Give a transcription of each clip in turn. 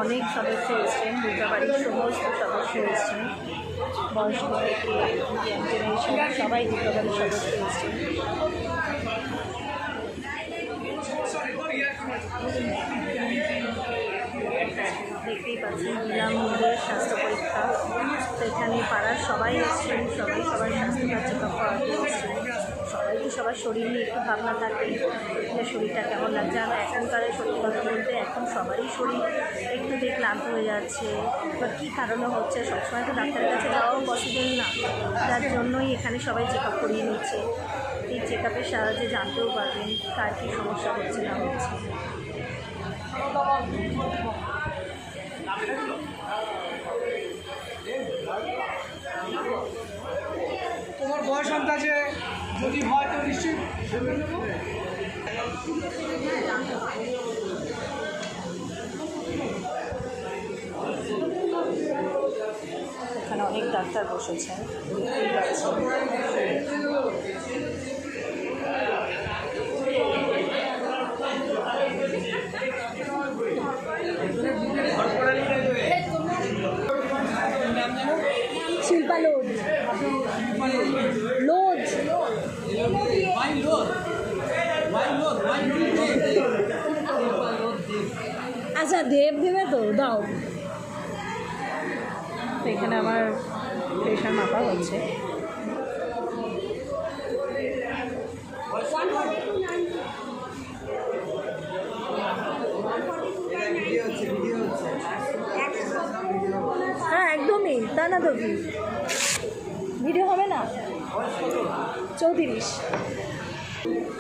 অনেক সদস্য এসছেন, দুর্গাবাড়ির সমস্ত সদস্য এসছেন, বয়স্ক থেকে ইয়াং জেনারেশন সবাই দুর্গাবাড়ির সদস্য এসছেন। দেখতেই পাচ্ছেন বিনামূল্যে স্বাস্থ্য পরীক্ষা। তো এখানে পাড়ার সবাই এসছেন, সবাই সবার স্বাস্থ্যটা চেক আপ করাতে এসছেন। সবাই তো সবার শরীর নিয়ে একটু ভাবনা থাকে যে শরীরটা কেমন লাগছে। আর এখনকার সত্যি কথা বলতে এখন সবারই শরীর একটু ক্লান্ত হয়ে যাচ্ছে, বা কী কারণে হচ্ছে সবসময় তো ডাক্তারের কাছে যাওয়াও পসিবল না, যার জন্যই এখানে সবাই চেক আপ করিয়ে নিচ্ছে। এই চেক আপের সাহায্যে জানতেও পারবেন কার কী সমস্যা হচ্ছে না হচ্ছে। তোমার বয়স আন্দাজে যদি হয় তো নিশ্চয়ই এখানে অনেক ডাক্তার বসেছেন। শিল্পা লোড লোড আচ্ছা দেব দেবে তো দাও। তো এখানে আমার প্রেশার মাপা হচ্ছে। হ্যাঁ একদমই, তা না তো কি ভিডিও হবে না। 34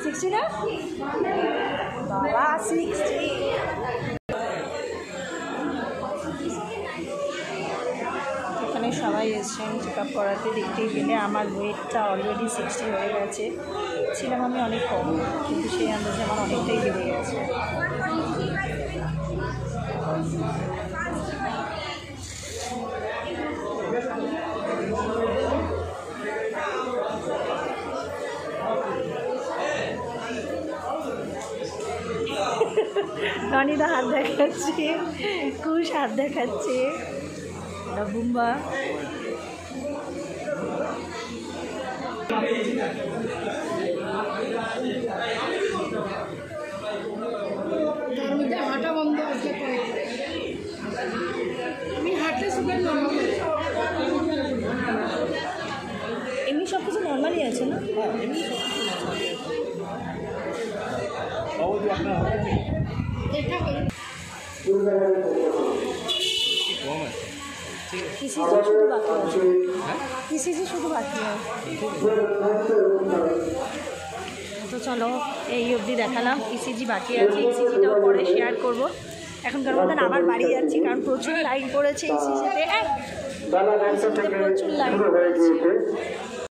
60 না বাবা 60। এখানে সবাই এসছেন চেক আপ করাতে। দেখতেই পেলে আমার ওয়েটটা অলরেডি 60 হয়ে গেছে। ছিলাম আমি অনেক কম, কিন্তু সেই আন্দাজে আমার অনেকটাই বেড়ে গেছে। রনিদা হাত দেখাচ্ছে, কুশ হাত দেখাচ্ছে, বুম্বা। হাঁটা বন্ধ আছে, আমি হাঁটতে সুগার নর্মাল, এমনি সব কিছু নর্মালি আছে না? ইসিজি শুধু বাকি আছে, ইসিজি শুধু বাকি আছে। তো চলো এই অবধি দেখালাম, ইসিজি বাকি আছে, ইসিজিটাও পরে শেয়ার করবো। এখনকার মতন আবার বাড়ি যাচ্ছি, কারণ প্রচুর লাইন পড়েছে ইসিজিতে, প্রচুর লাইন পড়েছে।